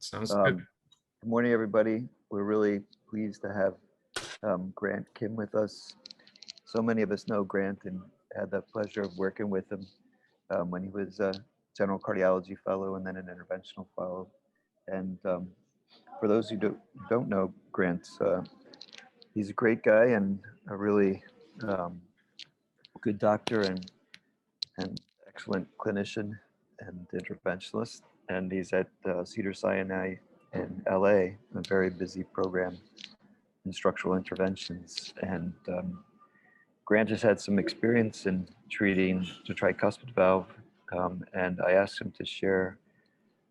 Sounds good. Good morning, everybody. We're really pleased to have Grant Kim with us. So many of us know Grant and had the pleasure of working with him when he was a general cardiology fellow and then an interventional fellow. And for those who don't know Grant, he's a great guy and a really good doctor and excellent clinician and interventionist. And he's at CedarsSinai in LA, a very busy program in structural interventions. And Grant has had some experience in treating the tricuspid valve. And I asked him to share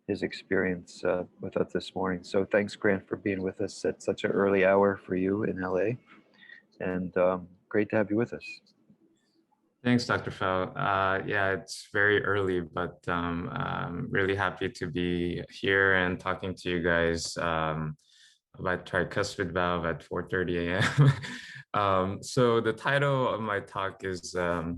his experience with us this morning. So thanks, Grant, for being with us at such an early hour for you in LA. And great to have you with us. Thanks, Dr. Fell. Yeah, it's very early, but I'm really happy to be here and talking to you guys about tricuspid valve at 4:30 a.m. So the title of my talk is, I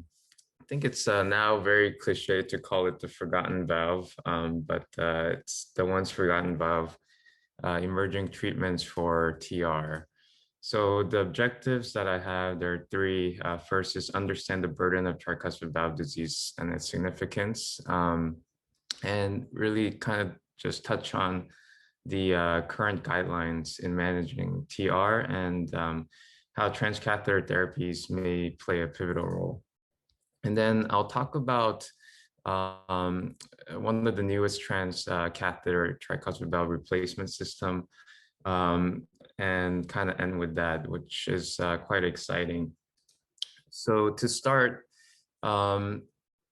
think it's now very cliche to call it the forgotten valve, but it's the once forgotten valve, emerging treatments for TR. So the objectives that I have, there are three. First is understand the burden of tricuspid valve disease and its significance, and really kind of just touch on the current guidelines in managing TR and how transcatheter therapies may play a pivotal role. And then I'll talk about one of the newest transcatheter tricuspid valve replacement system, and kind of end with that, which is quite exciting. So to start,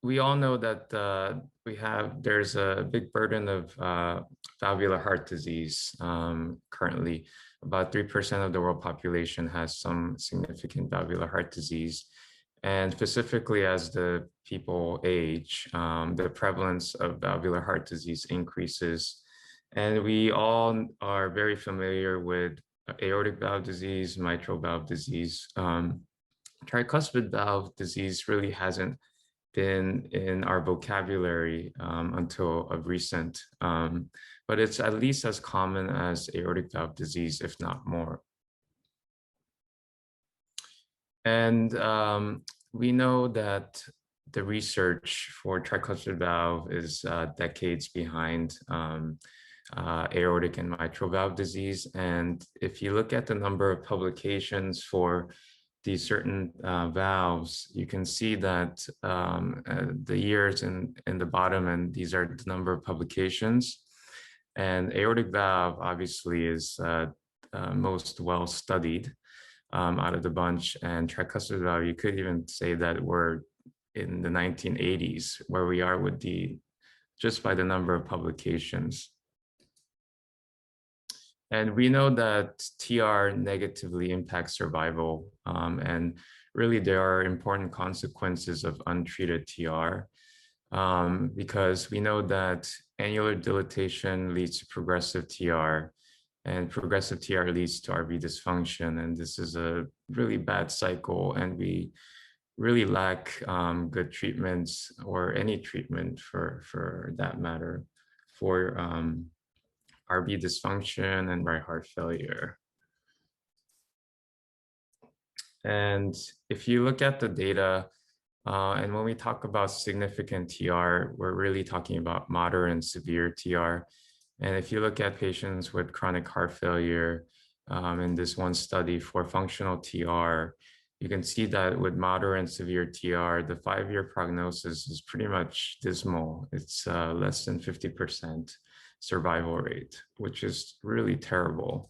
we all know that there's a big burden of valvular heart disease currently. About 3% of the world population has some significant valvular heart disease. And specifically as the people age, the prevalence of valvular heart disease increases. And we all are very familiar with aortic valve disease, mitral valve disease. Tricuspid valve disease really hasn't been in our vocabulary until of recent, but it's at least as common as aortic valve disease, if not more. And we know that the research for tricuspid valve is decades behind aortic and mitral valve disease. And if you look at the number of publications for these certain valves, you can see that the years in the bottom, and these are the number of publications. And aortic valve obviously is most well studied out of the bunch, and tricuspid valve, you could even say that we're in the 1980s where we are with just by the number of publications. And we know that TR negatively impacts survival, and really there are important consequences of untreated TR, because we know that annular dilatation leads to progressive TR, and progressive TR leads to RV dysfunction, and this is a really bad cycle, and we really lack good treatments, or any treatment for that matter, for RV dysfunction and right heart failure. And if you look at the data, and when we talk about significant TR, we're really talking about moderate and severe TR. And if you look at patients with chronic heart failure, in this one study for functional TR, you can see that with moderate and severe TR, the 5-year prognosis is pretty much dismal. It's less than 50% survival rate, which is really terrible.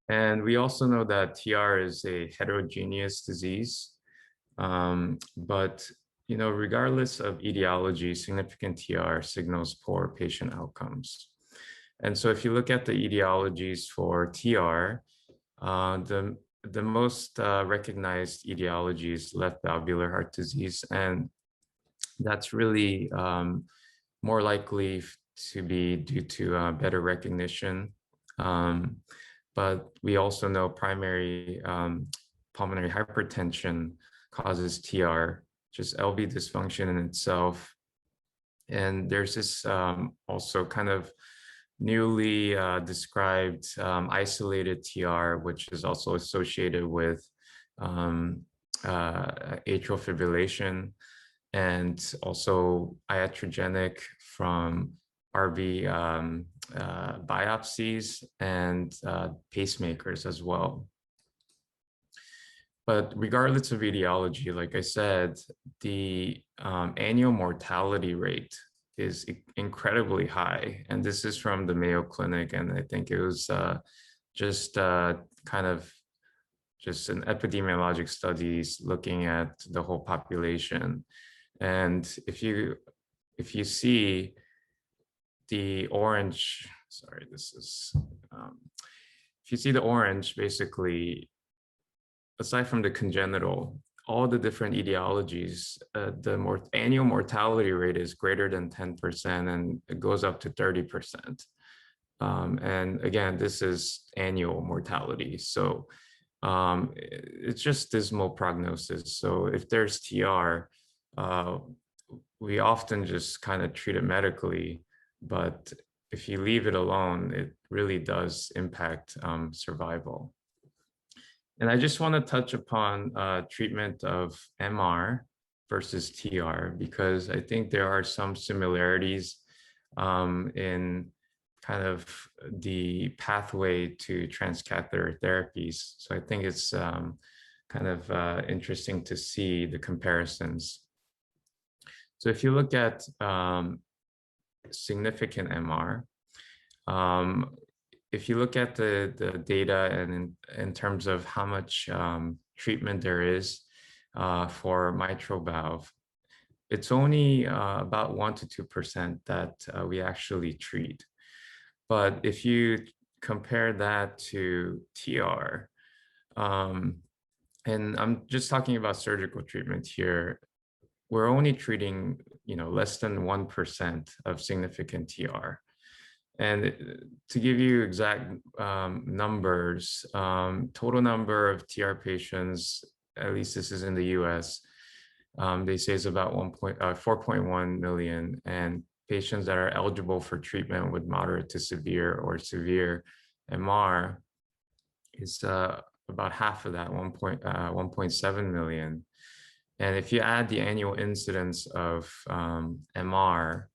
And we also know that TR is a heterogeneous disease, but regardless of etiology, significant TR signals poor patient outcomes. And so if you look at the etiologies for TR, the most recognized etiology is left valvular heart disease, and that's really more likely to be due to better recognition. But we also know primary pulmonary hypertension causes TR, just LV dysfunction in itself. And there's this also kind of newly described isolated TR, which is also associated with atrial fibrillation, and also iatrogenic from RV biopsies and pacemakers as well. But regardless of etiology, like I said, the annual mortality rate is incredibly high. And this is from the Mayo Clinic. And I think it was just kind of just an epidemiologic studies looking at the whole population. And if you see the orange, sorry, this is, if you see the orange, basically, aside from the congenital, all the different etiologies, the annual mortality rate is greater than 10%, and it goes up to 30%. And again, this is annual mortality. So it's just dismal prognosis. So if there's TR, we often just kind of treat it medically, but if you leave it alone, it really does impact survival. And I just want to touch upon treatment of MR versus TR, because I think there are some similarities in kind of the pathway to transcatheter therapies. So I think it's kind of interesting to see the comparisons. So if you look at significant MR, if you look at the data and in terms of how much treatment there is for mitral valve, it's only about 1 to 2% that we actually treat. But if you compare that to TR, and I'm just talking about surgical treatment here, we're only treating, less than 1% of significant TR. And to give you exact numbers, total number of TR patients, at least this is in the US, they say is about 4.1 million, and patients that are eligible for treatment with moderate to severe or severe MR is about half of that, 1.7 million. And if you add the annual incidence of MR,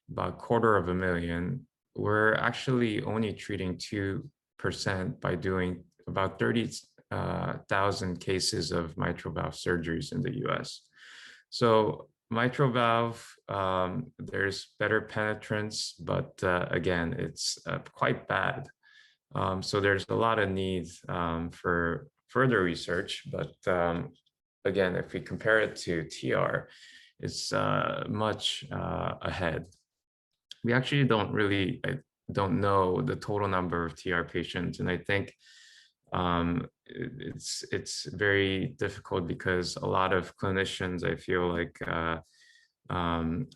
about 250,000, we're actually only treating 2% by doing about 30,000 cases of mitral valve surgeries in the US. So mitral valve, there's better penetrance, but again, it's quite bad. So there's a lot of need for further research, but again, if we compare it to TR, it's much ahead. We actually don't know the total number of TR patients, and I think it's very difficult because a lot of clinicians, I feel like,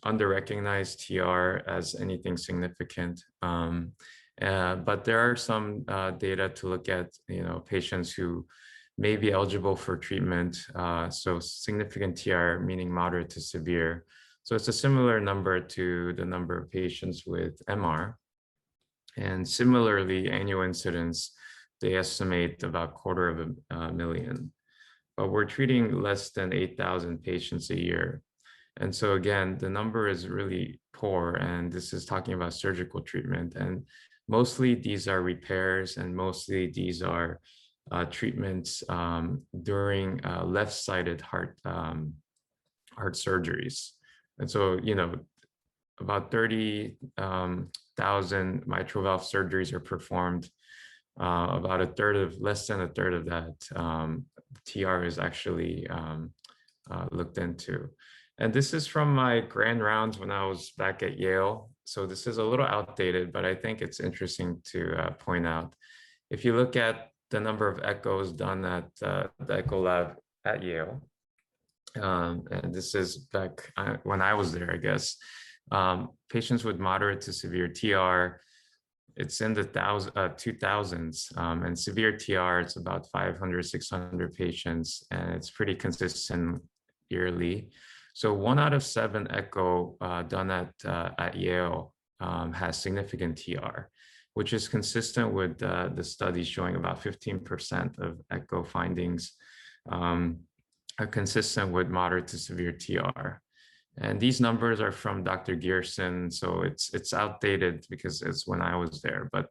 under-recognize TR as anything significant. But there are some data to look at, patients who may be eligible for treatment. So significant TR, meaning moderate to severe. So it's a similar number to the number of patients with MR. And similarly, annual incidence, they estimate about 250,000. But we're treating less than 8,000 patients a year. And so again, the number is really poor, and this is talking about surgical treatment. And mostly these are repairs, and mostly these are treatments during left-sided heart surgeries. And so, about 30,000 mitral valve surgeries are performed. About less than a third of that TR is actually looked into. And this is from my grand rounds when I was back at Yale. So this is a little outdated, but I think it's interesting to point out. If you look at the number of echoes done at the echo lab at Yale, and this is back when I was there, I guess, patients with moderate to severe TR, it's in the 2000s, and severe TR, it's about 500, 600 patients, and it's pretty consistent yearly. So 1 out of 7 echo done at Yale has significant TR. which is consistent with the studies showing about 15% of echo findings are consistent with moderate to severe TR. And these numbers are from Dr. Gearson, so it's outdated because it's when I was there. But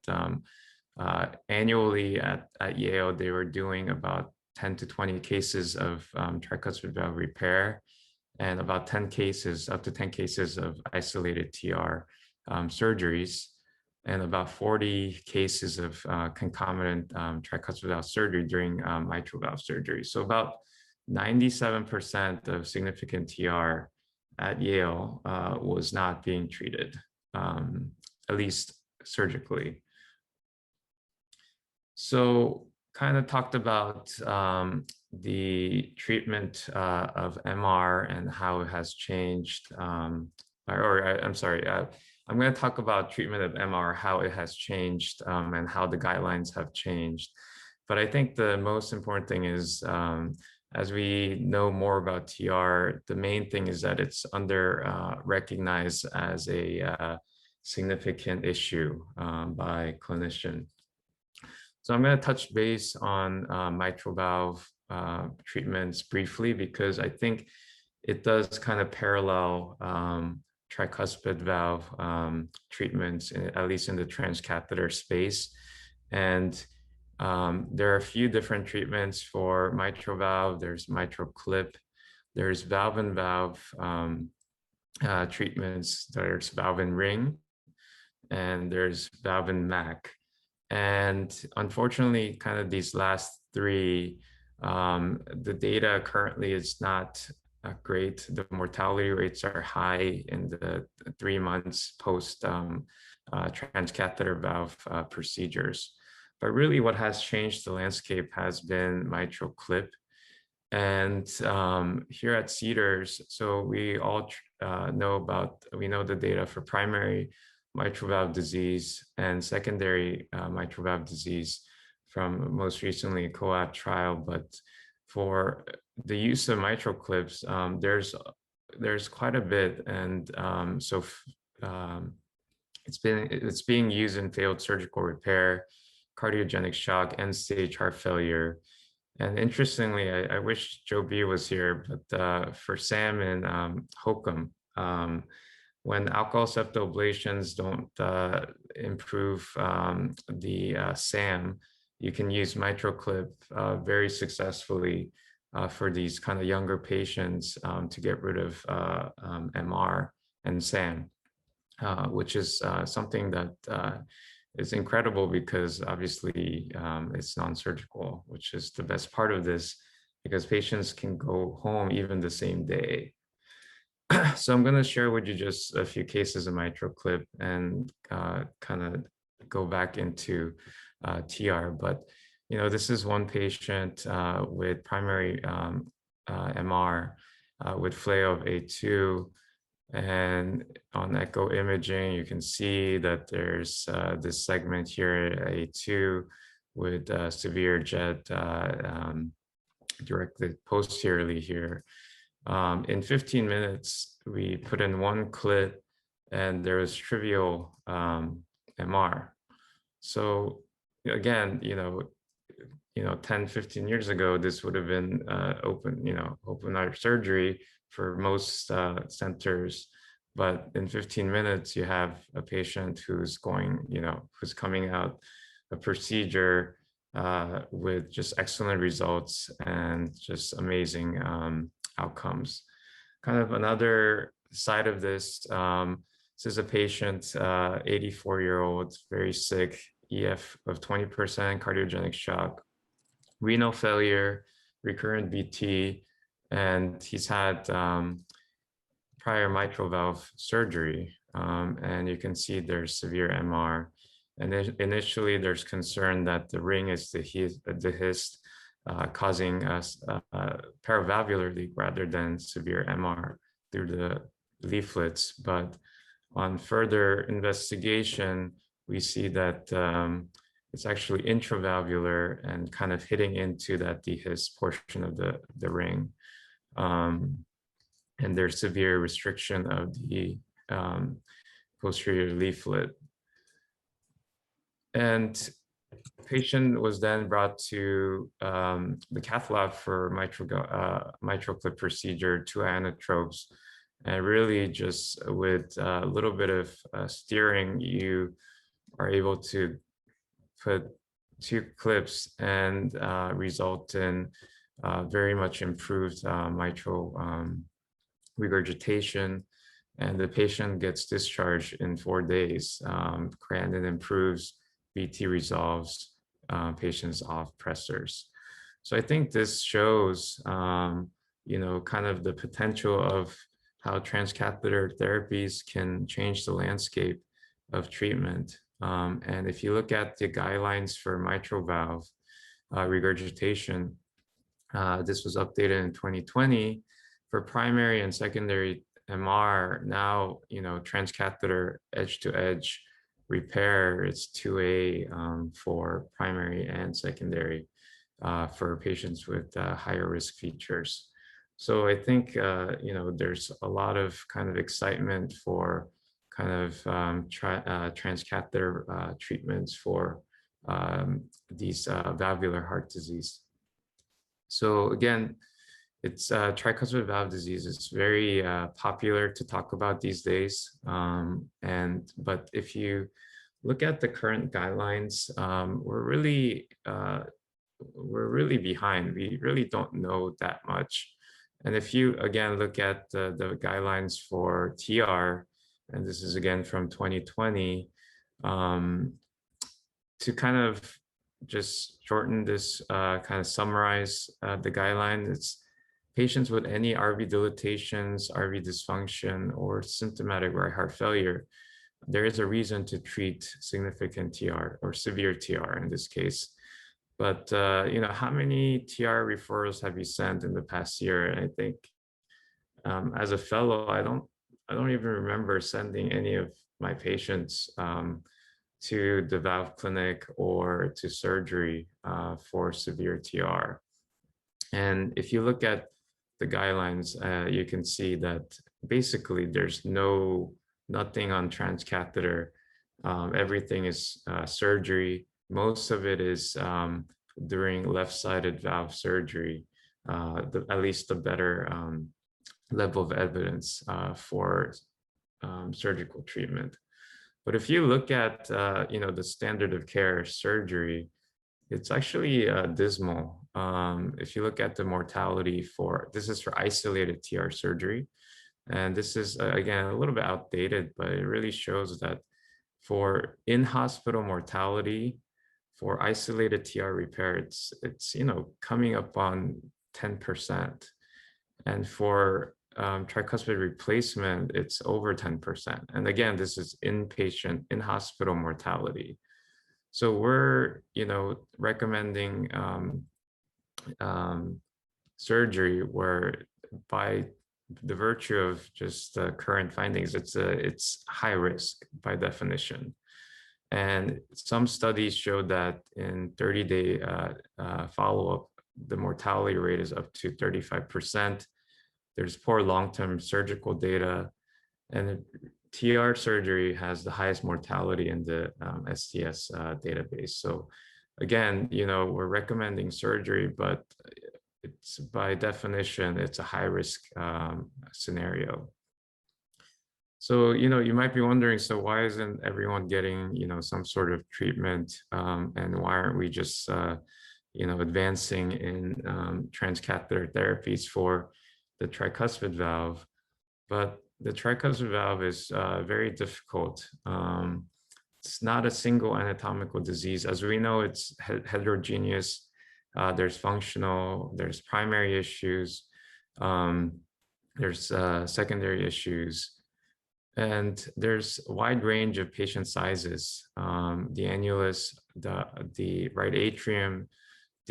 annually at Yale, they were doing about 10 to 20 cases of tricuspid valve repair and about 10 cases, up to 10 cases of isolated TR surgeries, and about 40 cases of concomitant tricuspid valve surgery during mitral valve surgery. So about 97% of significant TR at Yale was not being treated, at least surgically. So kind of talked about the treatment of MR and how it has changed, I'm sorry, I'm going to talk about treatment of MR, how it has changed and how the guidelines have changed. But I think the most important thing is, as we know more about TR, the main thing is that it's under recognized as a significant issue by clinicians. So I'm going to touch base on mitral valve treatments briefly, because I think it does kind of parallel tricuspid valve treatments, at least in the transcatheter space. And there are a few different treatments for mitral valve. There's mitral clip, there's valve-in-valve treatments, there's valve-in-ring, and there's valve-in-mac. And unfortunately, kind of these last three, the data currently is not great. The mortality rates are high in the 3 months post transcatheter valve procedures. But really what has changed the landscape has been mitral clip. And here at Cedars, so we all we know the data for primary mitral valve disease and secondary mitral valve disease from most recently COAPT trial. But for the use of mitral clips, there's quite a bit, and it's being used in failed surgical repair, cardiogenic shock, end-stage heart failure. And interestingly, I wish Joe B was here, but for Sam and Hokum, when alcohol septal ablations don't improve the SAM, you can use mitral clip very successfully for these kind of younger patients to get rid of MR and SAM, which is something that is incredible, because obviously it's non-surgical, which is the best part of this, because patients can go home even the same day. So I'm going to share with you just a few cases of mitral clip and kind of go back into TR. But, you know, this is one patient with primary MR with flail of A2. And on echo imaging, you can see that there's this segment here, A2, with severe jet directed posteriorly here. In 15 minutes, we put in one clip and there was trivial MR. So again, 10, 15 years ago, this would have been open heart surgery for most centers. But in 15 minutes, you have a patient who's who's coming out a procedure with just excellent results and just amazing outcomes. Kind of another side of this, this is a patient, 84-year-old, very sick, EF of 20%, cardiogenic shock, renal failure, recurrent VT, and he's had prior mitral valve surgery. And you can see there's severe MR. And initially there's concern that the ring is the hyst, causing us paravalvular leak rather than severe MR through the leaflets. But on further investigation, we see that it's actually intravalvular and kind of hitting into that dehyst portion of the ring. And there's severe restriction of the posterior leaflet. And patient was then brought to the cath lab for mitral clip procedure, 2 inotropes, and really just with a little bit of steering, you are able to put 2 clips and result in very much improved mitral regurgitation, and the patient gets discharged in 4 days. Creatinine improves, VT resolves, patients off pressors. So I think this shows, kind of the potential of how transcatheter therapies can change the landscape of treatment. And if you look at the guidelines for mitral valve regurgitation, this was updated in 2020 for primary and secondary MR. Now, transcatheter edge-to-edge repair, it's 2A for primary and secondary for patients with higher risk features. So I think, there's a lot of kind of excitement for kind of transcatheter treatments for these valvular heart disease. So again, it's tricuspid valve disease. It's very popular to talk about these days. But if you look at the current guidelines, we're really behind. We really don't know that much. And if you again look at the guidelines for TR, and this is again from 2020, to kind of just shorten this, kind of summarize the guideline, it's patients with any RV dilatations, RV dysfunction, or symptomatic right heart failure, there is a reason to treat significant TR or severe TR in this case. But how many TR referrals have you sent in the past year? And I think as a fellow, I don't even remember sending any of my patients to the valve clinic or to surgery for severe TR. And if you look at the guidelines, you can see that basically there's nothing on transcatheter. Everything is surgery. Most of it is during left-sided valve surgery, at least the better level of evidence for surgical treatment. But if you look at the standard of care surgery, it's actually dismal. If you look at the mortality this is for isolated TR surgery, and this is again a little bit outdated, but it really shows that for in-hospital mortality for isolated TR repair, it's coming up on 10%, and for tricuspid replacement, it's over 10%. And again, this is inpatient, in-hospital mortality. So we're, recommending surgery where, by the virtue of just the current findings, it's high risk by definition. And some studies showed that in 30-day follow-up, the mortality rate is up to 35%. There's poor long-term surgical data, and TR surgery has the highest mortality in the STS database. So again, we're recommending surgery, but it's by definition, it's a high-risk scenario. So, you might be wondering, so why isn't everyone getting, some sort of treatment? And why aren't we just, advancing in transcatheter therapies for the tricuspid valve? But the tricuspid valve is very difficult. It's not a single anatomical disease. As we know, it's heterogeneous. There's functional, there's primary issues, there's secondary issues, and there's a wide range of patient sizes. The annulus, the right atrium,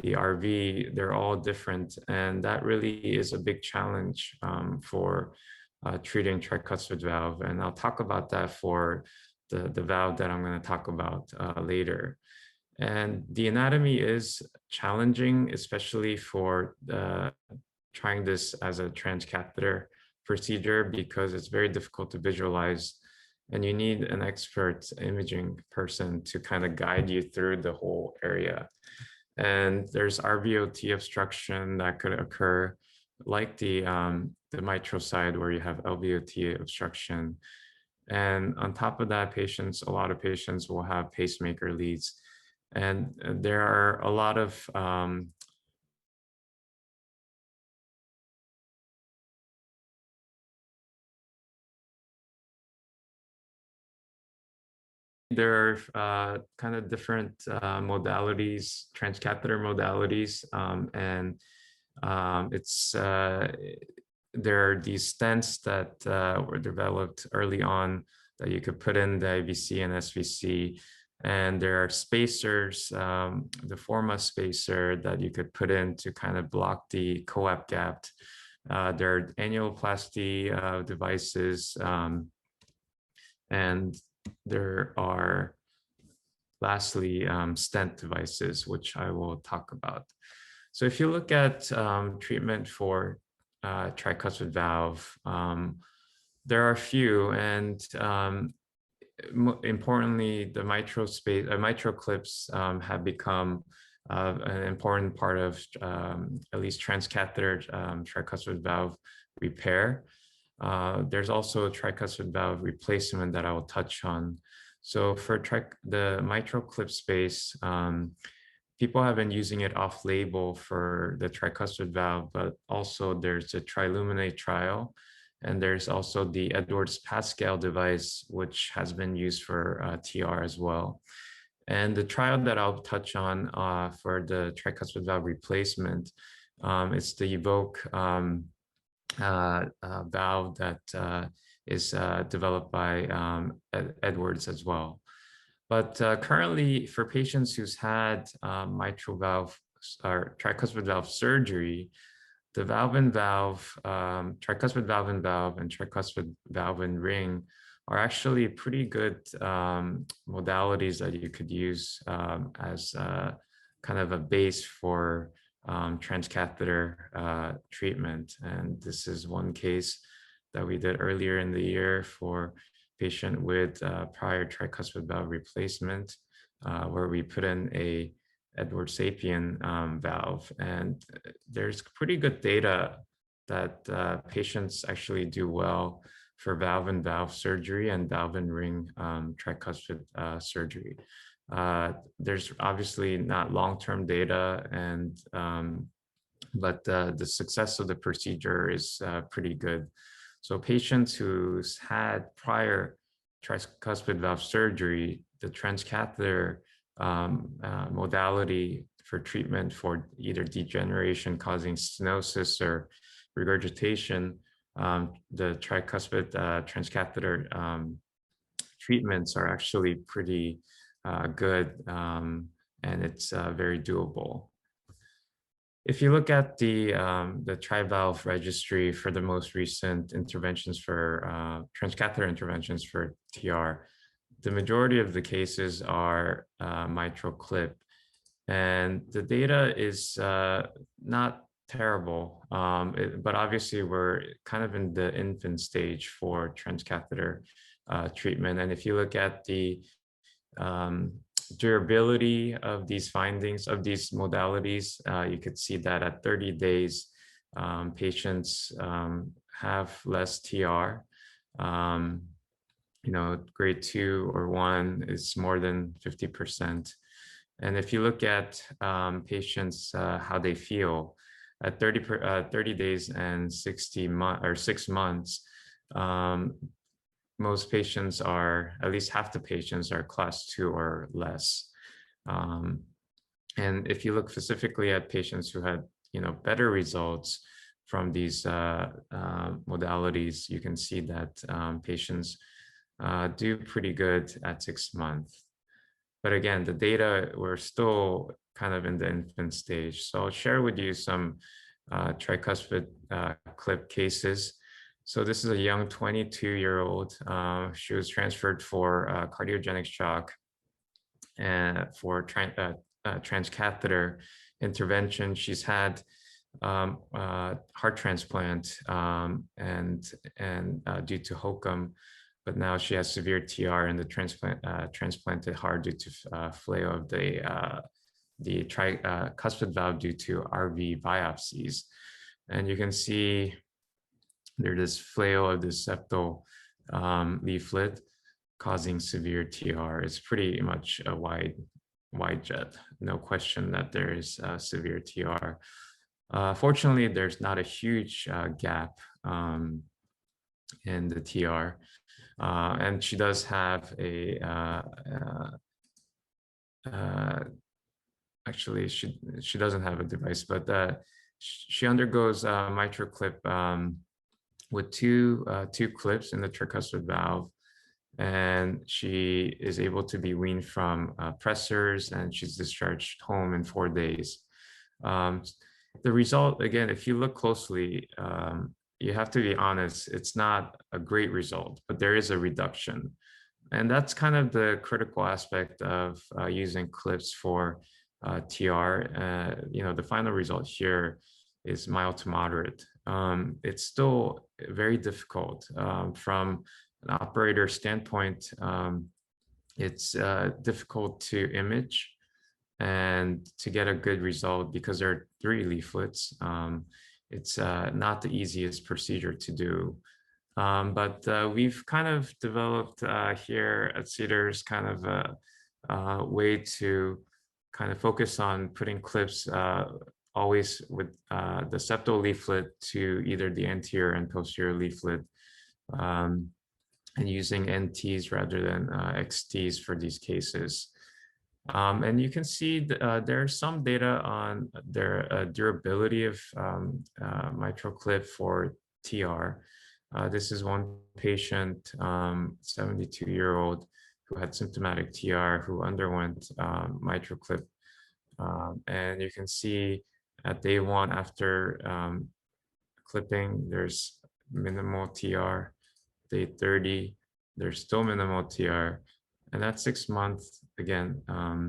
the RV, they're all different. And that really is a big challenge for treating tricuspid valve. And I'll talk about that for the valve that I'm going to talk about later. And the anatomy is challenging, especially for trying this as a transcatheter procedure, because it's very difficult to visualize and you need an expert imaging person to kind of guide you through the whole area. And there's RVOT obstruction that could occur, like the mitral side where you have LVOT obstruction. And on top of that, a lot of patients will have pacemaker leads. And there are a lot of there are kind of different modalities, transcatheter modalities, and there are these stents that were developed early on that you could put in the IVC and SVC. And there are spacers, the Forma spacer that you could put in to kind of block the coap gap. There are annuloplasty devices, and there are, lastly, stent devices, which I will talk about. So if you look at treatment for tricuspid valve, there are a few, and importantly, the mitral clips have become an important part of at least transcatheter tricuspid valve repair. There's also a tricuspid valve replacement that I will touch on. So for the mitral clip space, people have been using it off-label for the tricuspid valve, but also there's a triluminate trial, and there's also the Edwards-Pascal device, which has been used for TR as well. And the trial that I'll touch on for the tricuspid valve replacement, it's the Evoke valve that is developed by Edwards as well. But currently, for patients who's had mitral valve or tricuspid valve surgery, the valve and valve, tricuspid valve and valve, and tricuspid valve and ring are actually pretty good modalities that you could use as kind of a base for transcatheter treatment. And this is one case that we did earlier in the year for patient with prior tricuspid valve replacement, where we put in a Edwards Sapien valve. And there's pretty good data that patients actually do well for valve and valve surgery and valve and ring tricuspid surgery. There's obviously not long-term data, and but the success of the procedure is pretty good. So patients who's had prior tricuspid valve surgery, the transcatheter modality for treatment for either degeneration causing stenosis or regurgitation, the tricuspid transcatheter treatments are actually pretty good, and it's very doable. If you look at the TriValve registry for the most recent interventions for transcatheter interventions for TR, the majority of the cases are mitral clip, and the data is not terrible, but obviously we're kind of in the infant stage for transcatheter treatment. And if you look at the durability of these findings of these modalities, you could see that at 30 days, patients have less TR. Grade 2 or 1 is more than 50%. And if you look at patients, how they feel at 30 days and 6 months, most patients are, at least half the patients are class 2 or less. And if you look specifically at patients who had, better results from these modalities, you can see that patients do pretty good at 6 months. But again, the data, we're still kind of in the infant stage. So I'll share with you some tricuspid clip cases. So this is a young 22-year-old. She was transferred for cardiogenic shock and for transcatheter intervention. She's had heart transplant and due to HOCM, but now she has severe TR and the transplanted heart due to flail of the tricuspid valve due to RV biopsies. And you can see there's this flail of the septal leaflet causing severe TR. It's pretty much a wide jet. No question that there is severe TR. Fortunately, there's not a huge gap in the TR. And she does have a, actually, she doesn't have a device, but she undergoes mitral clip with two clips in the tricuspid valve. And she is able to be weaned from pressors, and she's discharged home in 4 days. The result, again, if you look closely, you have to be honest, it's not a great result, but there is a reduction. And that's kind of the critical aspect of using clips for TR. The final result here is mild to moderate. It's still very difficult from an operator standpoint. It's difficult to image and to get a good result because there are 3 leaflets. It's not the easiest procedure to do. But we've kind of developed here at Cedars kind of a way to kind of focus on putting clips always with the septal leaflet to either the anterior and posterior leaflet, and using NTs rather than XTs for these cases. And you can see there's some data on their durability of mitral clip for TR. This is one patient, 72-year-old, who had symptomatic TR, who underwent mitral clip. And you can see at day 1 after clipping, there's minimal TR. Day 30, there's still minimal TR. And at 6 months, again, I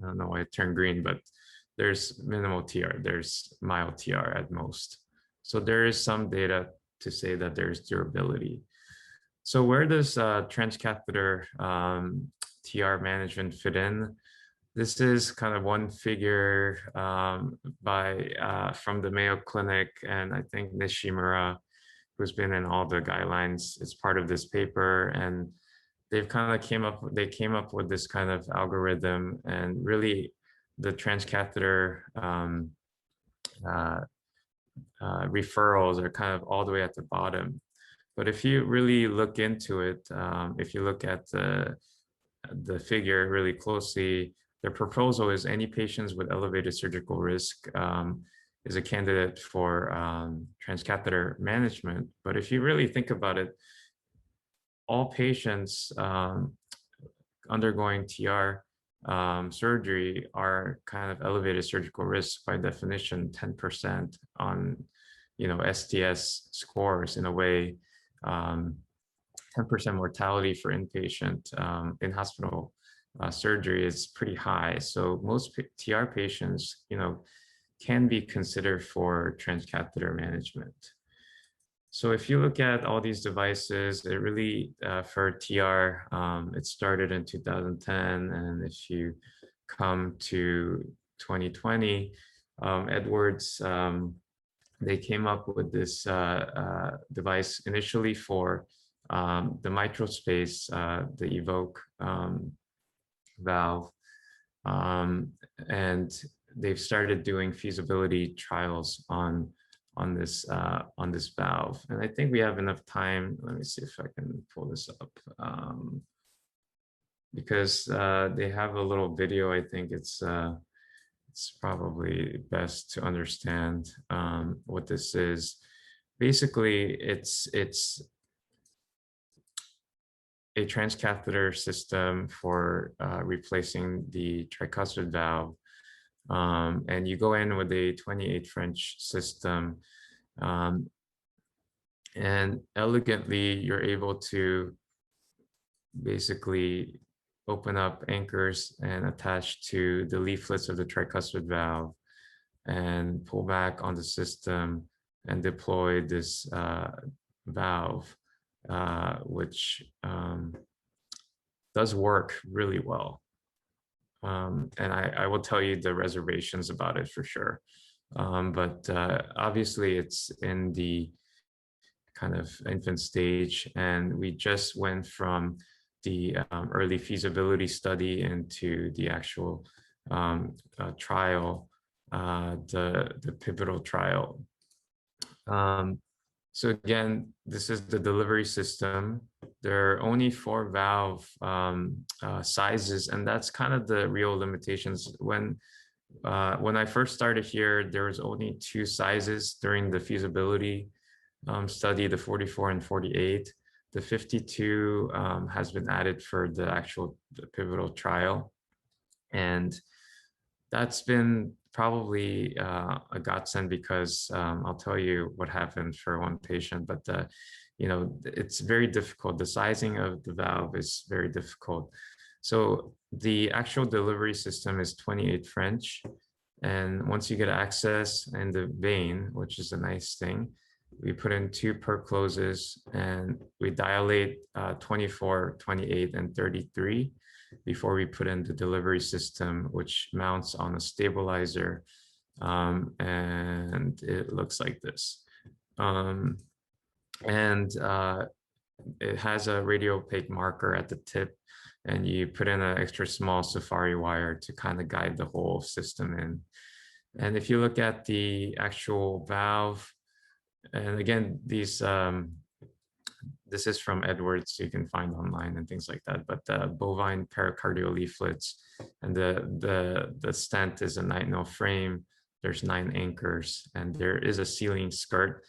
don't know why it turned green, but there's minimal TR. There's mild TR at most. So there is some data to say that there's durability. So where does transcatheter TR management fit in? This is kind of one figure from the Mayo Clinic, and I think Nishimura, who's been in all the guidelines, is part of this paper. And they've kind of came up with this kind of algorithm, and really the transcatheter referrals are kind of all the way at the bottom. But if you really look into it, if you look at the figure really closely, their proposal is any patients with elevated surgical risk is a candidate for transcatheter management. But if you really think about it, all patients undergoing TR surgery are kind of elevated surgical risk by definition, 10% on, STS scores in a way, 10% mortality for inpatient in hospital surgery is pretty high. So most TR patients, can be considered for transcatheter management. So if you look at all these devices, it really, for TR, it started in 2010. And if you come to 2020, Edwards, they came up with this device initially for the mitral space, the Evoke valve. And they've started doing feasibility trials on this valve. And I think we have enough time. Let me see if I can pull this up. Because they have a little video. I think it's probably best to understand what this is. Basically, it's a transcatheter system for replacing the tricuspid valve. And you go in with a 28 French system, and elegantly you're able to basically open up anchors and attach to the leaflets of the tricuspid valve and pull back on the system and deploy this valve which does work really well. And I will tell you the reservations about it for sure. But obviously it's in the kind of infant stage, and we just went from the early feasibility study into the actual trial, the pivotal trial. So again, this is the delivery system. There are only 4 valve sizes, and that's kind of the real limitations. When I first started here, there was only 2 sizes during the feasibility study, the 44 and 48. The 52 has been added for the pivotal trial. And that's been probably a godsend because I'll tell you what happened for one patient, but it's very difficult. The sizing of the valve is very difficult. So the actual delivery system is 28 French. And once you get access in the vein, which is a nice thing, we put in 2 perc closes and we dilate 24, 28, and 33 before we put in the delivery system, which mounts on a stabilizer. And it looks like this. It has a radiopaque marker at the tip, and you put in an extra small safari wire to kind of guide the whole system in. And if you look at the actual valve, and again, this is from Edwards, you can find online and things like that, but the bovine pericardial leaflets, and the stent is a 9-0 frame. There's 9 anchors, and there is a sealing skirt.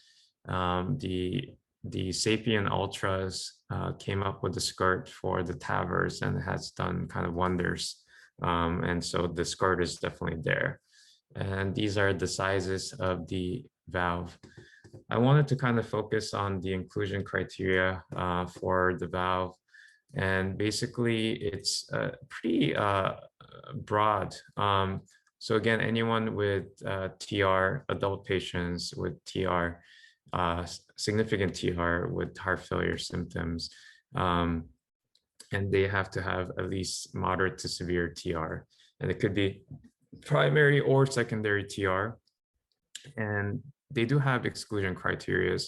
The Sapien Ultras came up with the skirt for the TAVRs, and it has done kind of wonders. And so the skirt is definitely there. And these are the sizes of the valve. I wanted to kind of focus on the inclusion criteria for the valve. And basically, it's pretty broad. So again, anyone with TR, adult patients with TR, significant TR with heart failure symptoms, and they have to have at least moderate to severe TR. And it could be primary or secondary TR. And they do have exclusion criteria.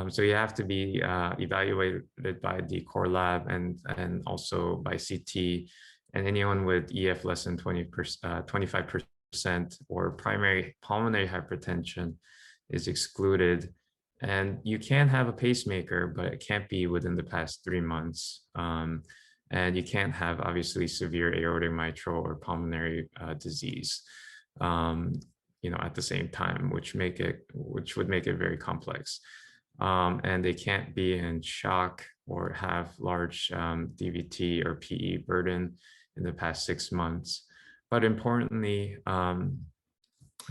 So you have to be evaluated by the core lab and also by CT. And anyone with EF less than 25% or primary pulmonary hypertension is excluded. And you can have a pacemaker, but it can't be within the past 3 months. And you can't have obviously severe aortic mitral or pulmonary disease. At the same time, which would make it very complex. And they can't be in shock or have large DVT or PE burden in the past 6 months. But importantly, I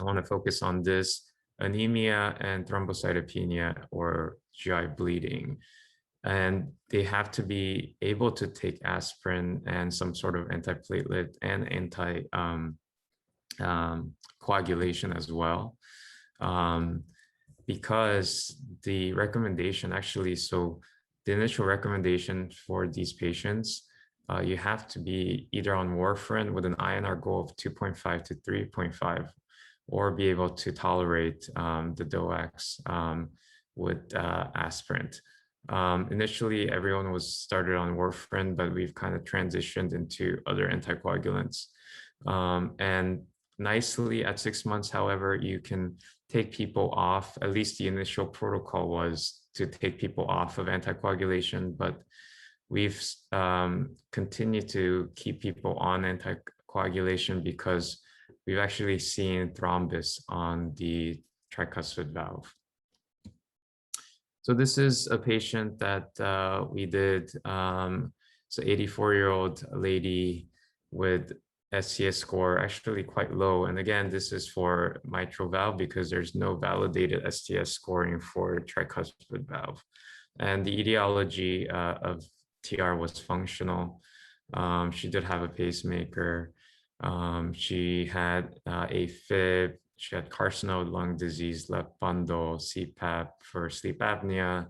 want to focus on this: anemia and thrombocytopenia or GI bleeding. And they have to be able to take aspirin and some sort of antiplatelet and coagulation as well, because the recommendation the initial recommendation for these patients, you have to be either on warfarin with an INR goal of 2.5 to 3.5, or be able to tolerate the DOACs with aspirin. Initially, everyone was started on warfarin, but we've kind of transitioned into other anticoagulants. And nicely at 6 months, however, you can take people off. At least the initial protocol was to take people off of anticoagulation, but we've continued to keep people on anticoagulation because we've actually seen thrombus on the tricuspid valve. So this is a patient that we did. It's an 84-year-old lady with STS score actually quite low. And again, this is for mitral valve because there's no validated STS scoring for tricuspid valve. And the etiology of TR was functional. She did have a pacemaker. She had AFib. She had carcinoid lung disease, left bundle, CPAP for sleep apnea.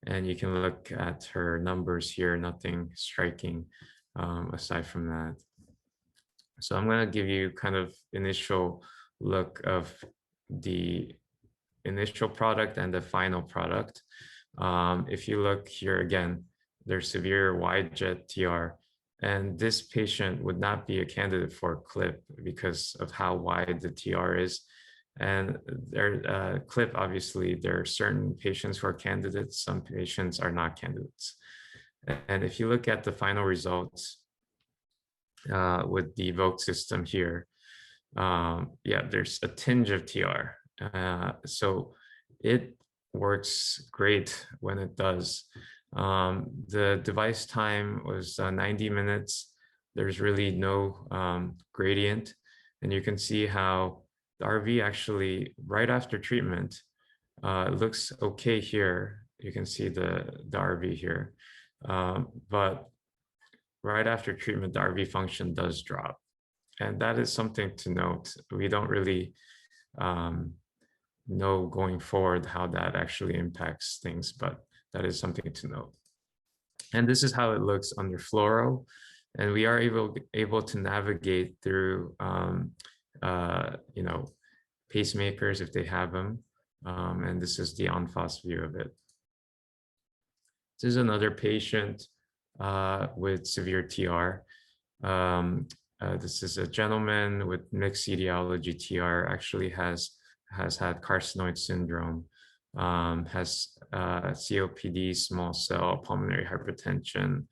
And you can look at her numbers here, nothing striking aside from that. So I'm going to give you kind of initial look of the initial product and the final product. If you look here again, there's severe wide jet TR, and this patient would not be a candidate for a clip because of how wide the TR is. And their clip, obviously, there are certain patients who are candidates, some patients are not candidates. And if you look at the final results with the Vogue system here, yeah, there's a tinge of TR. So it works great when it does. The device time was 90 minutes. There's really no gradient. And you can see how the RV actually, right after treatment, looks okay here. You can see the RV here. But right after treatment, the RV function does drop. And that is something to note. We don't really know going forward how that actually impacts things, but that is something to note. And this is how it looks under fluoro. And we are able to navigate through, you know, pacemakers if they have them. And this is the on-fast view of it. This is another patient with severe TR. This is a gentleman with mixed etiology TR, actually has had carcinoid syndrome, has COPD, small cell pulmonary hypertension.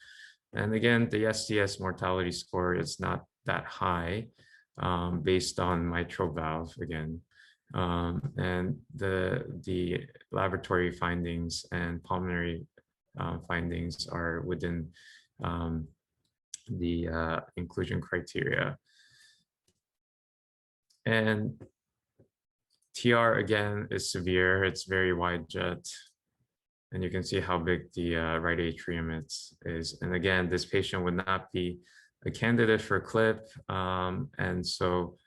And again, the SDS mortality score is not that high based on mitral valve again. And the laboratory findings and pulmonary findings are within the inclusion criteria. And TR again is severe, it's very wide jet. And you can see how big the right atrium is. And again, this patient would not be a candidate for clip. And so,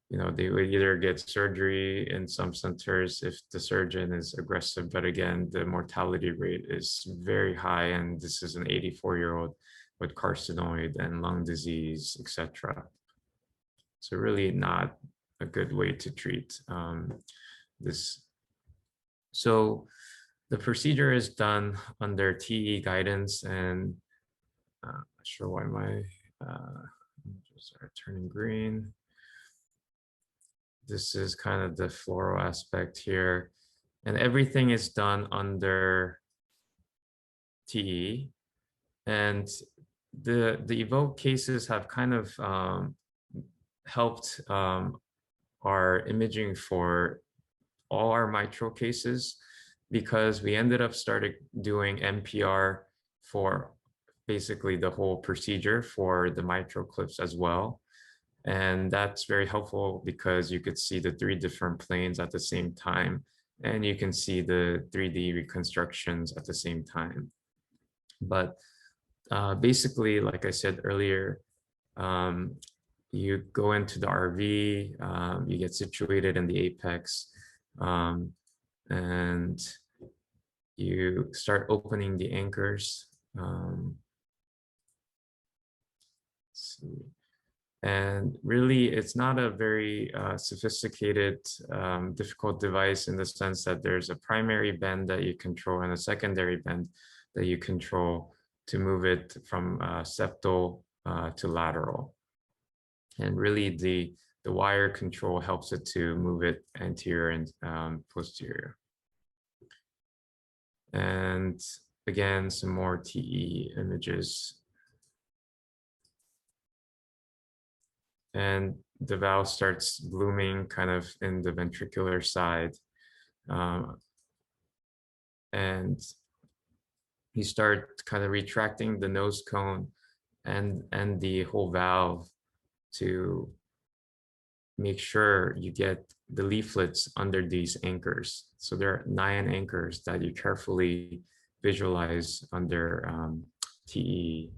you know, they would either get surgery in some centers if the surgeon is aggressive, but again, the mortality rate is very high. And this is an 84-year-old with carcinoid and lung disease, etc. So really not a good way to treat this. So the procedure is done under TE guidance, and not sure why my images are turning green. This is kind of the fluoro aspect here, and everything is done under TE. And the EVOKE cases have kind of helped our imaging for all our mitral cases, because we ended up started doing NPR for basically the whole procedure for the mitral clips as well. And that's very helpful because you could see the 3 different planes at the same time, and you can see the 3D reconstructions at the same time. But basically, like I said earlier, you go into the RV, you get situated in the apex, and you start opening the anchors. Let's see. And really, it's not a very sophisticated, difficult device in the sense that there's a primary bend that you control and a secondary bend that you control to move it from septal to lateral. And really, the wire control helps it to move it anterior and posterior. And again, some more TE images. And the valve starts blooming kind of in the ventricular side. And you start kind of retracting the nose cone and the whole valve to make sure you get the leaflets under these anchors. So there are 9 anchors that you carefully visualize under TE.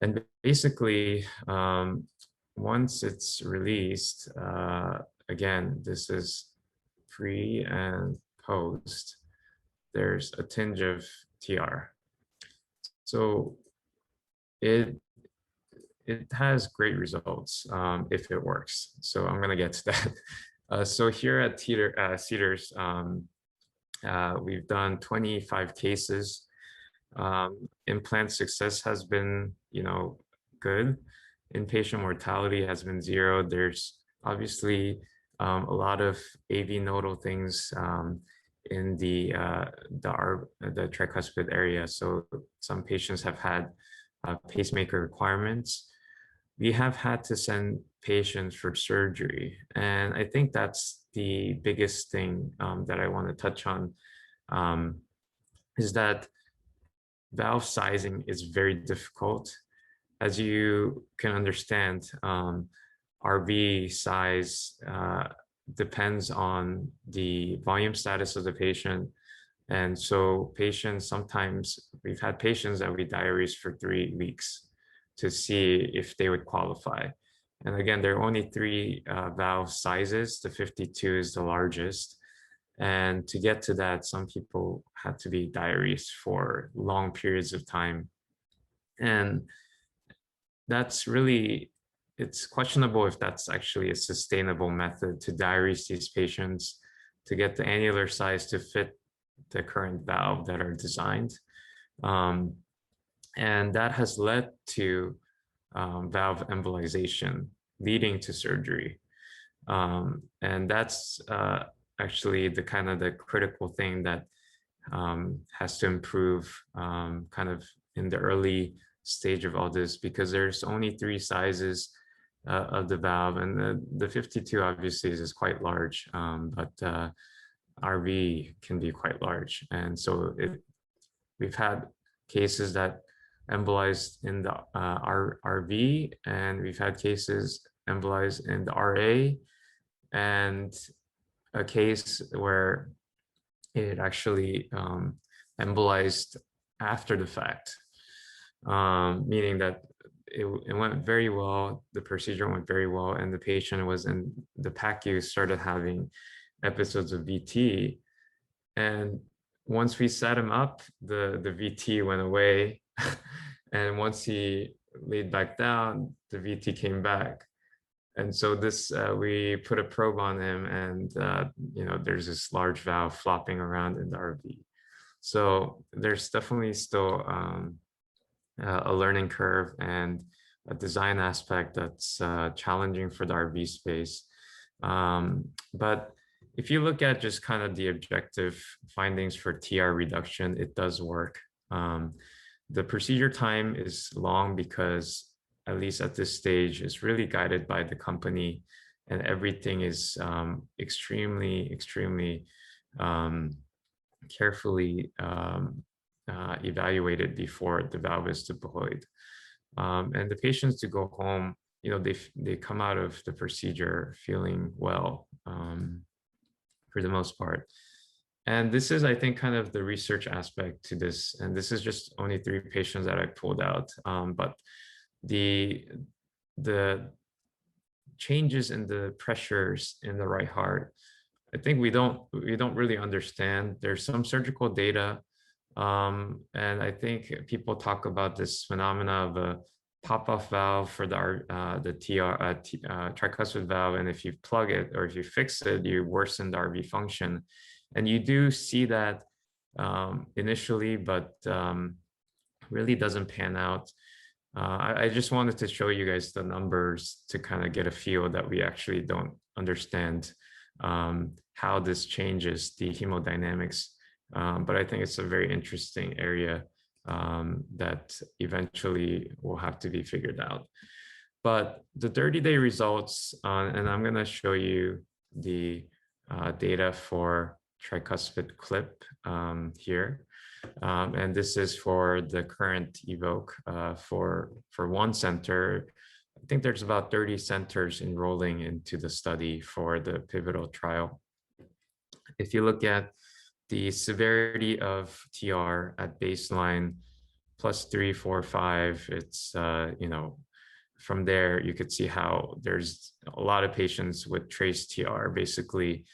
And basically, once it's released, again, this is pre and post. there's a tinge of TR. So it has great results if it works. So I'm going to get to that. So here at Cedars, we've done 25 cases. Implant success has been, good. Inpatient mortality has been 0. There's obviously a lot of AV nodal things in the tricuspid area. So some patients have had pacemaker requirements. We have had to send patients for surgery. And I think that's the biggest thing that I want to touch on, is that valve sizing is very difficult. As you can understand, RV size depends on the volume status of the patient. And so patients, sometimes we've had patients that we diuresed for 3 weeks to see if they would qualify. And again, there are only 3 valve sizes. The 52 is the largest. And to get to that, some people had to be diuresed for long periods of time. And that's really, it's questionable if that's actually a sustainable method to diurese these patients to get the annular size to fit the current valve that are designed. And that has led to valve embolization, leading to surgery. And that's actually the kind of the critical thing that has to improve kind of in the early stage of all this, because there's only 3 sizes of the valve, and the 52 obviously is quite large, but RV can be quite large. And so we've had cases that embolized in the RV, and we've had cases embolized in the RA, and a case where it actually embolized after the fact, meaning that it went very well, the procedure went very well, and the patient was in the PACU, started having episodes of VT. And once we set him up, the VT went away. And once he laid back down, the VT came back. And so this, we put a probe on him, and there's this large valve flopping around in the RV. So there's definitely still a learning curve and a design aspect that's challenging for the RV space. But if you look at just kind of the objective findings for TR reduction, it does work. The procedure time is long because, at least at this stage, it's really guided by the company, and everything is extremely carefully evaluated before the valve is deployed. And the patients to go home, they come out of the procedure feeling well, for the most part. And this is, I think, kind of the research aspect to this. And this is just only 3 patients that I pulled out. But the changes in the pressures in the right heart, I think we don't really understand. There's some surgical data, and I think people talk about this phenomena of a pop-off valve for the tricuspid valve, and if you plug it or if you fix it, you worsen the RV function, and you do see that initially, but really doesn't pan out. I just wanted to show you guys the numbers to kind of get a feel that we actually don't understand how this changes the hemodynamics. But I think it's a very interesting area that eventually will have to be figured out. But the 30-day results, and I'm going to show you the data for tricuspid clip here. And this is for the current EVOQUE for one center. I think there's about 30 centers enrolling into the study for the pivotal trial. If you look at the severity of TR at baseline, +3, 4, 5, it's, from there, you could see how there's a lot of patients with trace TR, basically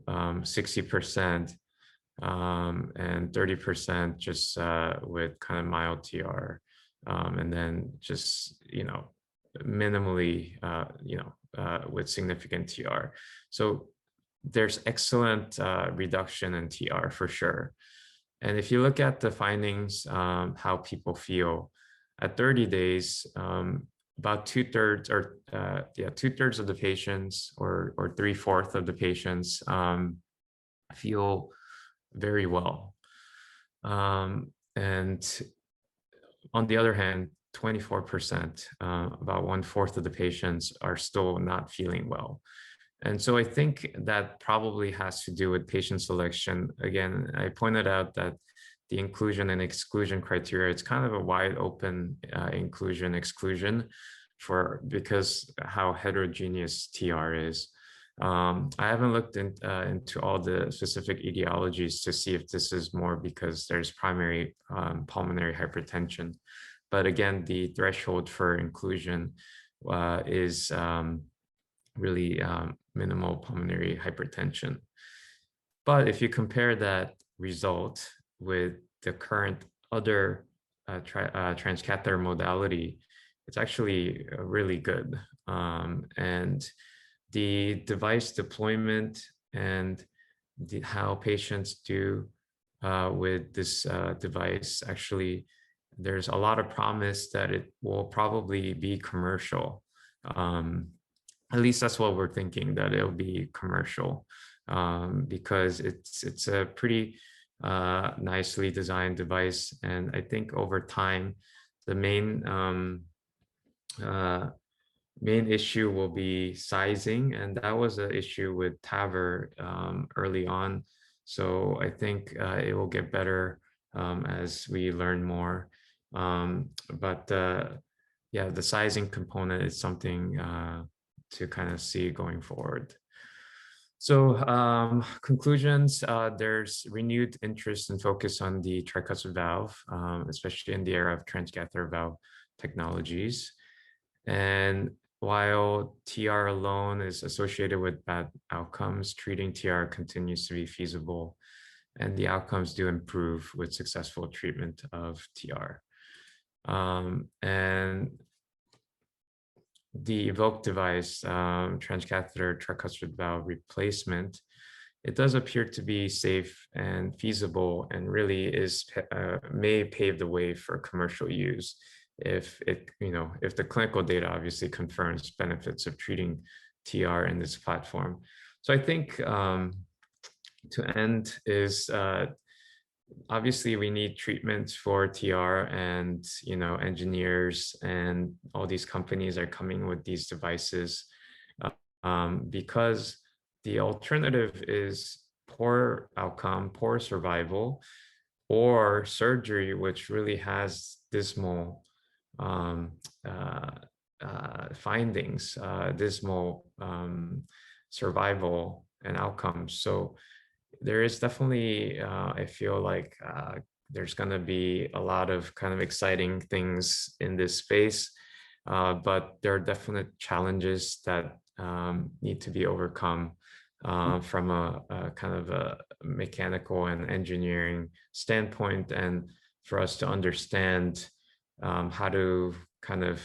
60%. and 30% just with kind of mild TR, and then just, minimally, with significant TR. So there's excellent reduction in TR for sure. And if you look at the findings, how people feel at 30 days, about 2/3 or 2/3 of the patients, or 3/4 of the patients, feel very well. And on the other hand, 24%, about 1/4 of the patients are still not feeling well. And so I think that probably has to do with patient selection. Again, I pointed out that the inclusion and exclusion criteria, it's kind of a wide open inclusion exclusion because how heterogeneous TR is. I haven't looked into all the specific etiologies to see if this is more because there's primary pulmonary hypertension. But again, the threshold for inclusion is really minimal pulmonary hypertension. But if you compare that result with the current other transcatheter modality, it's actually really good. And the device deployment and how patients do with this device, actually, there's a lot of promise that it will probably be commercial. At least that's what we're thinking, that it'll be commercial, because it's a pretty nicely designed device. And I think over time, the main issue will be sizing, and that was an issue with TAVR early on. So I think it will get better as we learn more. But yeah, the sizing component is something to kind of see going forward. So conclusions, there's renewed interest and focus on the tricuspid valve, especially in the era of transcatheter valve technologies. And while TR alone is associated with bad outcomes, treating TR continues to be feasible, and the outcomes do improve with successful treatment of TR. And the EVOQUE device, transcatheter tricuspid valve replacement, it does appear to be safe and feasible, and really may pave the way for commercial use if the clinical data obviously confirms benefits of treating TR in this platform. So I think to end is obviously we need treatments for TR, and engineers and all these companies are coming with these devices because the alternative is poor outcome, poor survival, or surgery, which really has dismal findings, dismal survival and outcomes. So there is definitely, I feel like there's going to be a lot of kind of exciting things in this space, but there are definite challenges that need to be overcome from a kind of a mechanical and engineering standpoint, and for us to understand how to kind of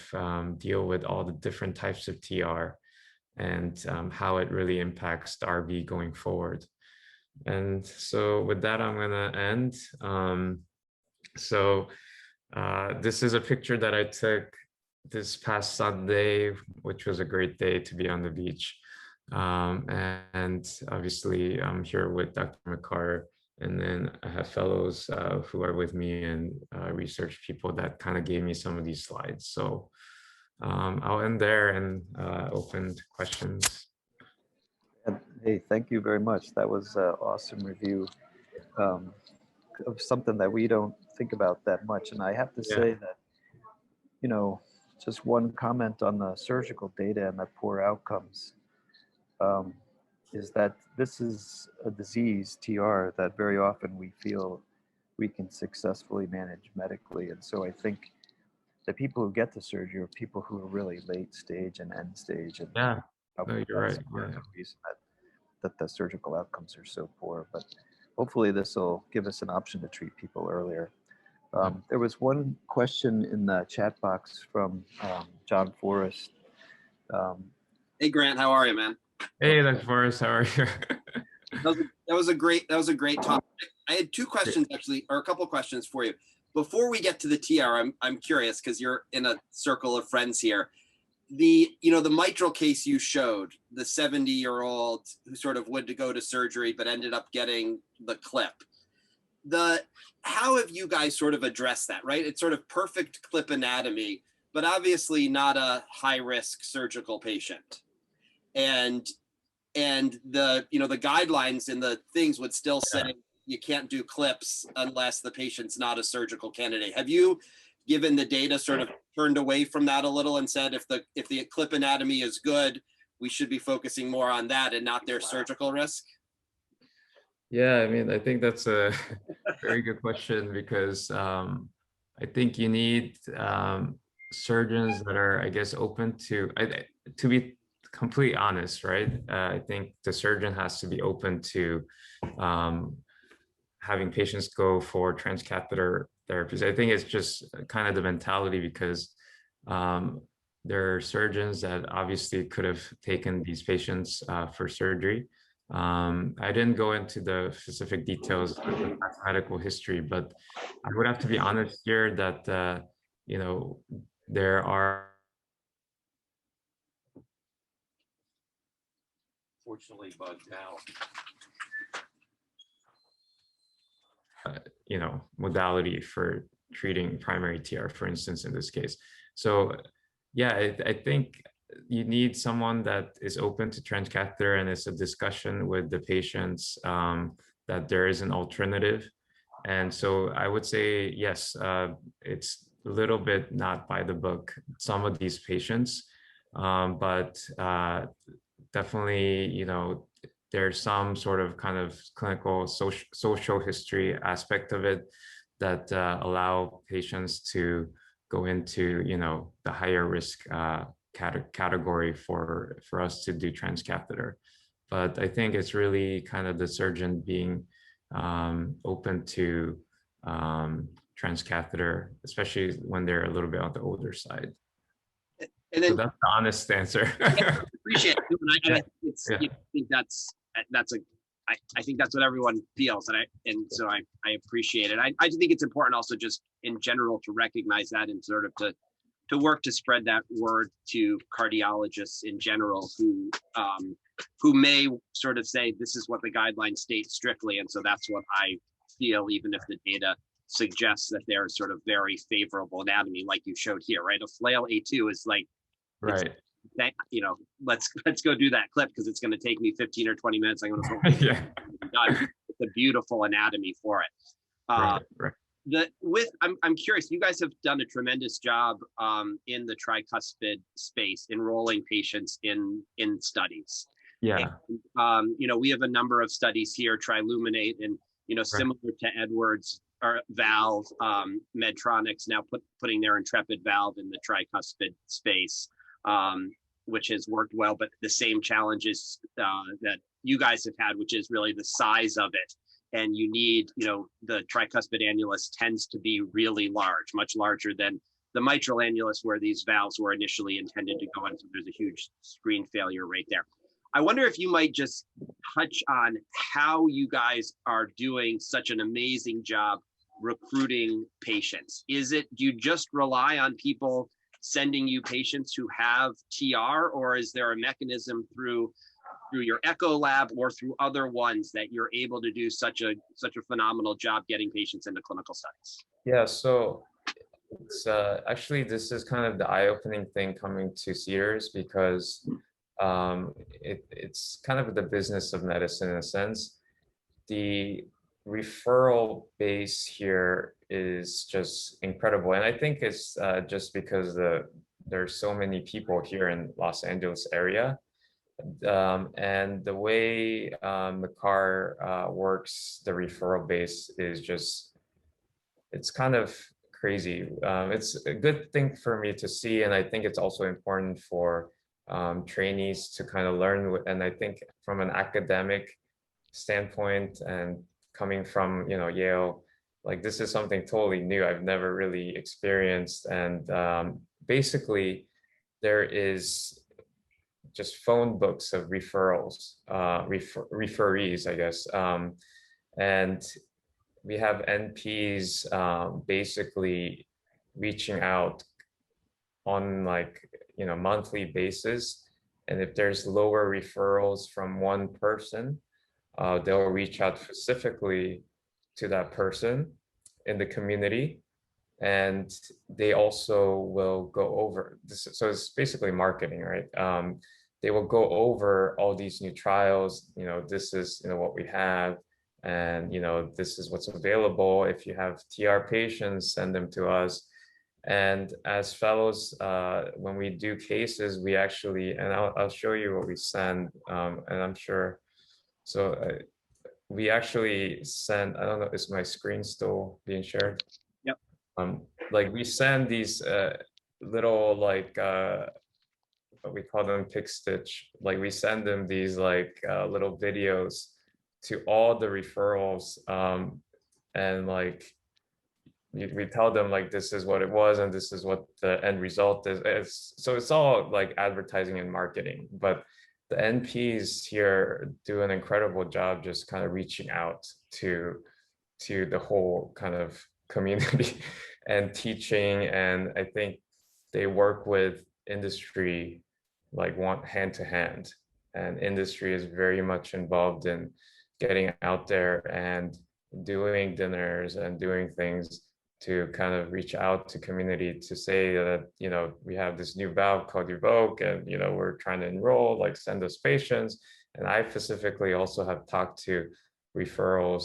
deal with all the different types of TR, and how it really impacts the RV going forward. And so with that, I'm going to end. This is a picture that I took this past Sunday, which was a great day to be on the beach. And obviously I'm here with Dr. McCarr, and then I have fellows who are with me, and research people that kind of gave me some of these slides. So I'll end there and open to questions. Hey, thank you very much. That was an awesome review of something that we don't think about that much. And I have to say that, just one comment on the surgical data and the poor outcomes is that this is a disease, TR, that very often we feel we can successfully manage medically. And so I think the people who get to surgery are people who are really late stage and end stage. And No, you're right. part of the reason that the surgical outcomes are so poor. But hopefully this will give us an option to treat people earlier. Yeah. There was one question in the chat box from John Forrest. Hey Grant, how are you, man? Hey, Dr. Forrest, how are you? That was a great topic. I had two questions actually, or a couple questions for you. Before we get to the TR, I'm curious because you're in a circle of friends here. The mitral case you showed, the 70-year-old who sort of would go to surgery but ended up getting the clip. How have you guys sort of addressed that, right? It's sort of perfect clip anatomy, but obviously not a high-risk surgical patient. And the the guidelines and the things would still say you can't do clips unless the patient's not a surgical candidate. Have you, given the data, sort of turned away from that a little and said if the clip anatomy is good, we should be focusing more on that and not their surgical risk? Yeah, I mean, I think that's a very good question because I think you need surgeons that are, I guess, open to be completely honest, right? I think the surgeon has to be open to having patients go for transcatheter therapies. I think it's just kind of the mentality because there are surgeons that obviously could have taken these patients for surgery. I didn't go into the specific details of the medical history, but I would have to be honest here that there are Fortunately bugged out. modality for treating primary TR, for instance, in this case. So yeah, I think you need someone that is open to transcatheter, and it's a discussion with the patients that there is an alternative. And so I would say, yes, it's a little bit not by the book, some of these patients, but definitely, there's some sort of kind of clinical social history aspect of it that allow patients to go into, the higher risk category for us to do transcatheter. But I think it's really kind of the surgeon being open to transcatheter, especially when they're a little bit on the older side. And then, so that's the honest answer. I appreciate it. And Yeah. I think I think that's what everyone feels, and so I appreciate it. I just think it's important also just in general to recognize that and sort of to work to spread that word to cardiologists in general who may sort of say this is what the guidelines state strictly, and so that's what I feel, even if the data suggests that there's sort of very favorable anatomy like you showed here, right? A flail A2 is like, Right. Let's go do that clip because it's going to take me 15 or 20 minutes. I'm going to Yeah. It's a beautiful anatomy for it. Right. I'm curious, you guys have done a tremendous job in the tricuspid space, enrolling patients in studies. Yeah. And, we have a number of studies here, Triluminate, and similar to Edwards or Valve, Medtronic's now putting their Intrepid valve in the tricuspid space, which has worked well, but the same challenges that you guys have had, which is really the size of it. And you need, the tricuspid annulus tends to be really large, much larger than the mitral annulus where these valves were initially intended to go in. So there's a huge screen failure rate there. I wonder if you might just touch on how you guys are doing such an amazing job recruiting patients. Do you just rely on people sending you patients who have TR, or is there a mechanism through your echo lab or through other ones that you're able to do such a phenomenal job getting patients into clinical studies? Yeah, so it's actually, this is kind of the eye-opening thing coming to Cedars because it's kind of the business of medicine in a sense. The referral base here is just incredible, and I think it's just because there's so many people here in Los Angeles area, and the way the car works, the referral base is just, it's kind of crazy. It's a good thing for me to see, and I think it's also important for trainees to kind of learn. And I think from an academic standpoint and coming from, Yale, like this is something totally new. I've never really experienced. And basically, there is just phone books of referrals, referees, I guess. And we have NPs basically reaching out on like, monthly basis. And if there's lower referrals from one person, they'll reach out specifically to that person in the community. And they also will go over this. So it's basically marketing, right? They will go over all these new trials. This is, what we have. And, this is what's available. If you have TR patients, send them to us. And as fellows, when we do cases, we actually, and I'll show you what we send, and I'm sure, so we actually send, I don't know, is my screen still being shared? Yep. Like we send these little, like, we call them pick stitch, like we send them these like little videos to all the referrals, and like, we tell them like this is what it was and this is what the end result is. So it's all like advertising and marketing, but the NPs here do an incredible job just kind of reaching out to the whole kind of community and teaching. And I think they work with industry, like want hand to hand, and industry is very much involved in getting out there and doing dinners and doing things to kind of reach out to community to say that, we have this new valve called Evoke, and, we're trying to enroll, like send us patients. And I specifically also have talked to referral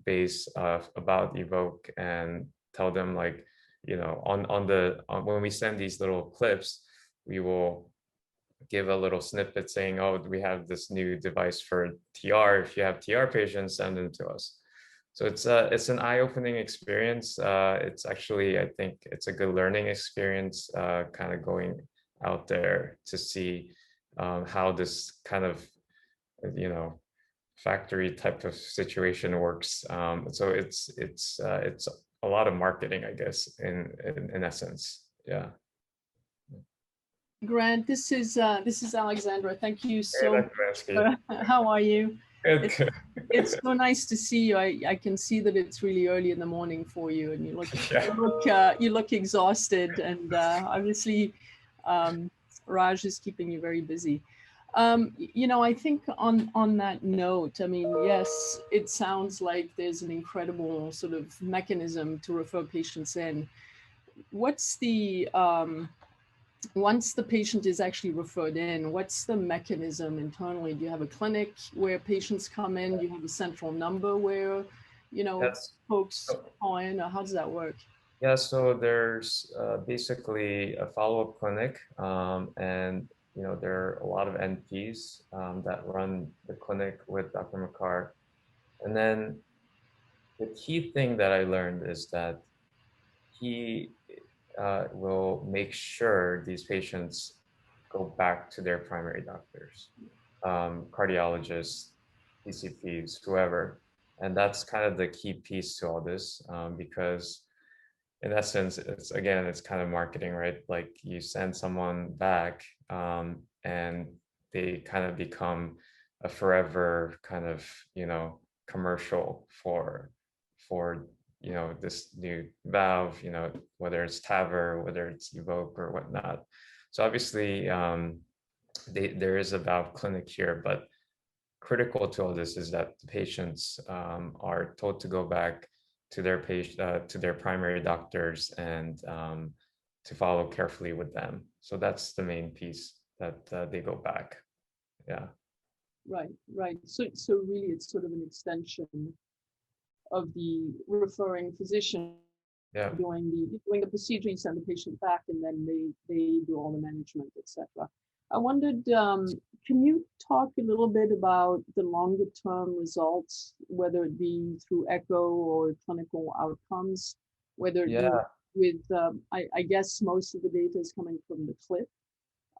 base about Evoke, and tell them like, when we send these little clips, we will give a little snippet saying, oh, we have this new device for TR. If you have TR patients, send them to us. So it's an eye-opening experience. It's actually, I think it's a good learning experience, kind of going out there to see how this kind of, factory type of situation works. So it's a lot of marketing, I guess, in essence. Yeah. Grant, this is Alexandra. Thank you so much. How are you? Good. It's so nice to see you. I can see that it's really early in the morning for you, and you look exhausted, and obviously Raj is keeping you very busy. I think on that note, I mean, yes, it sounds like there's an incredible sort of mechanism to refer patients in. What's the once the patient is actually referred in, what's the mechanism internally? Do you have a clinic where patients come in? Do you have a central number where, folks call in, or how does that work? Yeah, so there's basically a follow-up clinic, and there are a lot of NPs that run the clinic with Dr. Makar. And then the key thing that I learned is that he will make sure these patients go back to their primary doctors, cardiologists, PCPs, whoever. And that's kind of the key piece to all this, because in essence, it's kind of marketing, right? Like you send someone back, and they kind of become a forever kind of, commercial for this new valve, whether it's TAVR, whether it's Evoke or whatnot. So obviously, there is a valve clinic here, but critical to all this is that the patients are told to go back to their primary doctors, and to follow carefully with them. So that's the main piece, that they go back. Yeah. Right. So really, it's sort of an extension of the referring physician. Yeah. Doing the procedure, you send the patient back, and then they do all the management, etc. I wondered, can you talk a little bit about the longer term results, whether it be through echo or clinical outcomes, whether it be with, I guess most of the data is coming from the clip.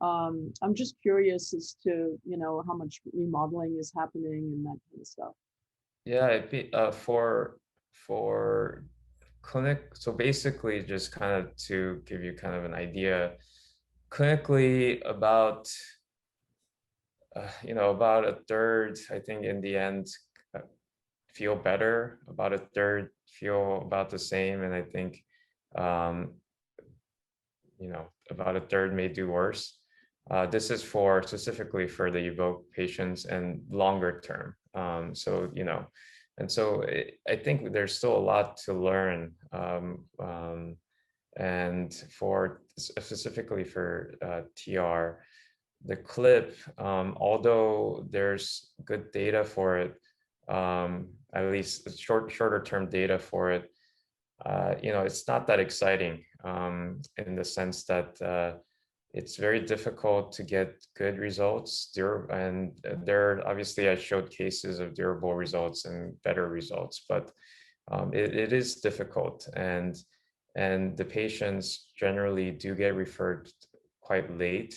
I'm just curious as to, how much remodeling is happening and that kind of stuff. Yeah, for clinic. So basically, just kind of to give you kind of an idea, clinically about about a third, I think, in the end, uh, feel better. About a third feel about the same, and I think um, about a third may do worse. This is for specifically for the Evoke patients and longer term. And so I think there's still a lot to learn. And for specifically for TR, the clip, although there's good data for it, at least shorter term data for it, it's not that exciting in the sense that it's very difficult to get good results. And there, obviously, I showed cases of durable results and better results, but it is difficult, and the patients generally do get referred quite late,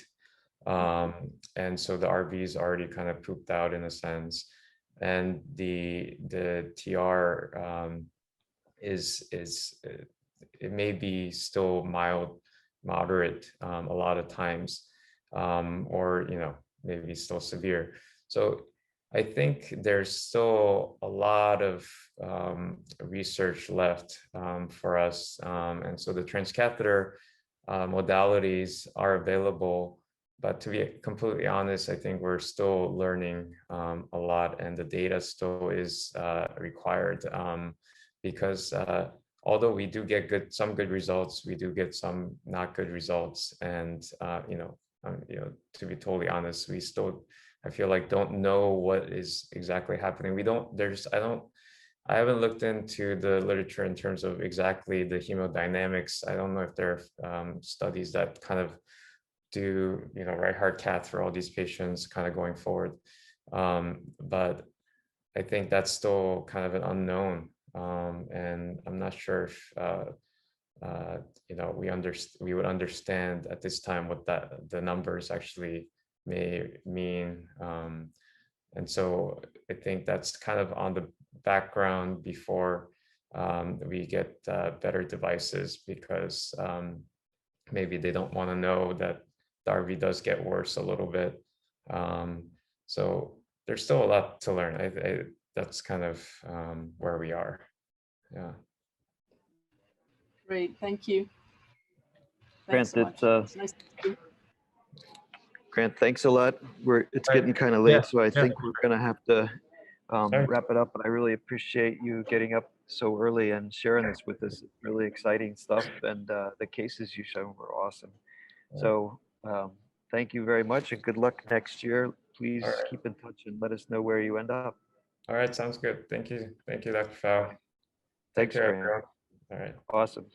and so the RV is already kind of pooped out in a sense, and the TR is it may be still moderate a lot of times, or maybe still severe. So I think there's still a lot of research left for us, and so the transcatheter modalities are available, but to be completely honest, I think we're still learning a lot, and the data still is required, because although we do get some good results, we do get some not good results, and to be totally honest, we still, I feel like, don't know what is exactly happening. I haven't looked into the literature in terms of exactly the hemodynamics. I don't know if there are studies that kind of do, right heart cath for all these patients kind of going forward. But I think that's still kind of an unknown. And I'm not sure if, we would understand at this time what the numbers actually may mean. And so I think that's kind of on the background before we get better devices, because maybe they don't want to know that the RV does get worse a little bit. So there's still a lot to learn. That's kind of where we are. Yeah. Great, thank you. Grant, Thanks so much. It's nice to see you. Grant, thanks a lot. It's Right. getting kind of late, Yeah, so I think we're going to have to Sorry. wrap it up. But I really appreciate you getting up so early and sharing this with us. It's really exciting stuff, and the cases you showed were awesome. So thank you very much, and good luck next year. Please All right. keep in touch and let us know where you end up. All right, sounds good. Thank you, Dr. Fowle. Take Thanks, care, Grant. everyone. All right. Awesome.